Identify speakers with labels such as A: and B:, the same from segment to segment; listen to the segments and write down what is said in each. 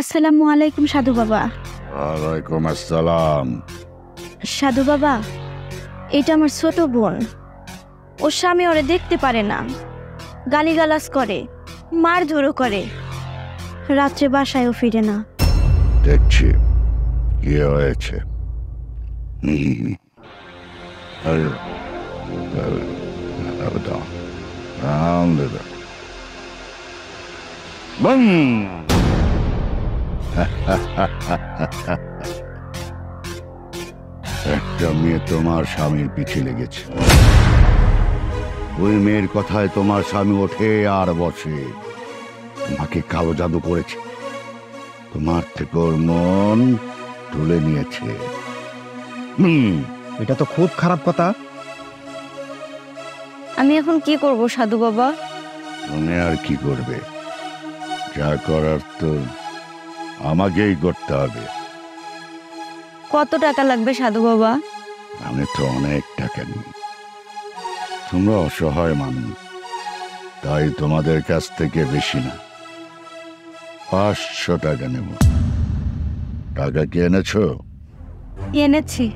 A: আসসালামু আলাইকুম সাধু বাবা।
B: ওয়ালাইকুম আসসালাম।
A: সাধু বাবা, এটা আমার ছোট বোন। ওর স্বামী ওরে দেখতে পারে না, গালিগালাজ করে, মারধরও করে, রাত্রে বাসায়ও ফিরে না।
B: দেখছি কি হয়েছে। একটা মেয়ে তোমার স্বামীর পিছে লেগেছে। ওই মেয়ের কথায় তোমার স্বামী ওঠে আর বসে। তোমাকে কালো জাদু করেছে, তোমার থেকে ওর মন তুলে নিয়েছে।
C: এটা তো খুব খারাপ কথা।
A: আমি এখন কি করব সাধু বাবা?
B: তুমি আর কি করবে? যা করার তো আমাকেই করতে হবে।
A: কত টাকা লাগবে সাধু বাবা?
B: আমি তো অনেক টাকা নিই, তোমরা অসহায় মানুষ, তাই তোমাদের কাছ থেকে বেশি না, 500 টাকা নেব। টাকা কি এনেছো?
A: এনেছি,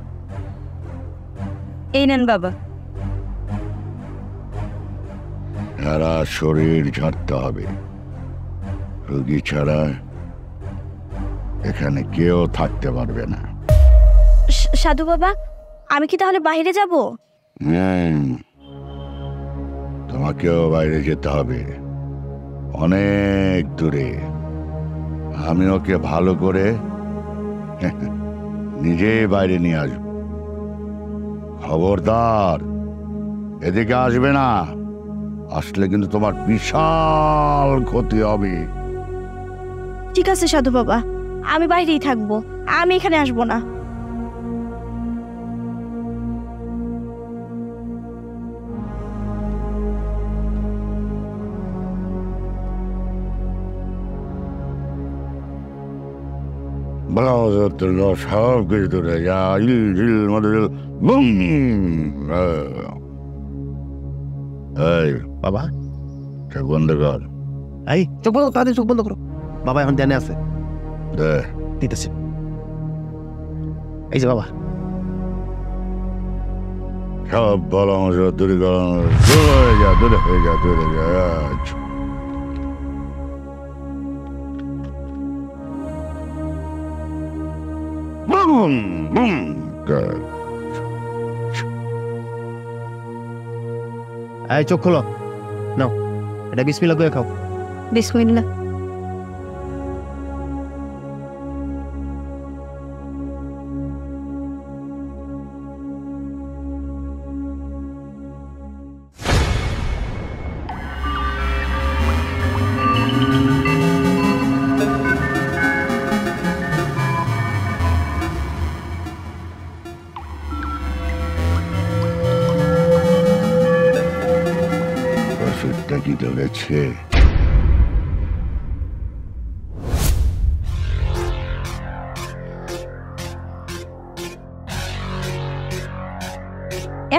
A: এই নেন বাবা।
B: সারা শরীর ঝাড়তে হবে, রোগী ছাড়া এখানে কেউ থাকতে পারবে না।
A: সাধু বাবা, আমি কি তাহলে বাইরে যাব?
B: তোমাকেও বাইরে যেতে হবে, অনেক দূরে। আমি ওকে ভালো করে নিজেই বাইরে নিয়ে আসবো। খবরদার এদিকে আসবে না, আসলে কিন্তু তোমার বিশাল ক্ষতি হবে।
A: ঠিক আছে সাধু বাবা, আমি বাইরেই থাকবো, আমি এখানে আসবো না।
B: সব কিছু দূরে যা,
C: বাবা
B: চোখ বন্ধ কর।
C: এই চোখ বন্ধ, তাদের চোখ বন্ধ করো। বাবা এখন ধ্যানে আছে, দিতেছে। এই যে বাবা,
B: সব ভালো আমার দূরে করানো, দূরে হয়ে যা, দূরে হয়ে যা, দূরে যা।
C: এই চোখ খোলো, নাও এটা বিসমিল্লাহ করে খাও।
A: বিসমিল্লাহ।
B: ওষুধটা কি ধরেছে?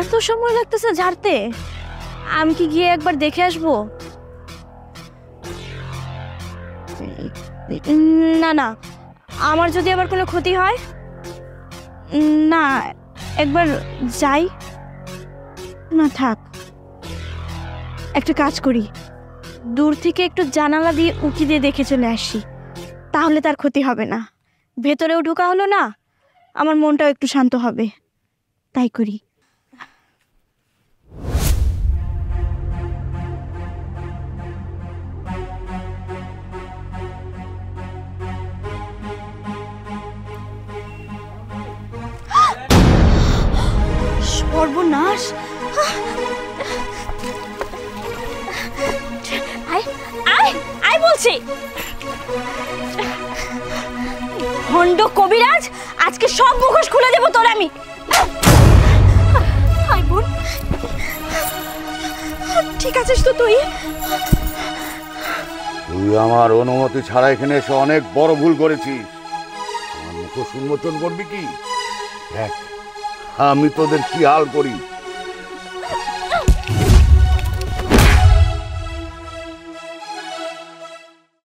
A: এত সময় লাগতেছে ঝাড়তে, আমি কি গিয়ে একবার দেখে আসবো? না না, আমার যদি আবার কোনো ক্ষতি হয়, না একবার যাই না, থাক। একটা কাজ করি, দূর থেকে একটু জানালা দিয়ে উঁকি দিয়ে দেখে চলে আসি, তাহলে তার ক্ষতি হবে না। ভেতরেও ঢোকা হলো না, আমার মনটাও একটু শান্ত হবে। তাই করি। সর্বনাশ! আয় বলছি, ভণ্ড কবিরাজ, আজকে সব মুখোশ খুলে দেবো তোর আমি। আয় বোন, ঠিক আছিস তো তুই?
B: তুই আমার অনুমতি ছাড়া এখানে এসে অনেক বড় ভুল করেছিস। আমার মুখোশ উন্মোচন করবি কি? দেখ আমি তোদের কি হাল করি।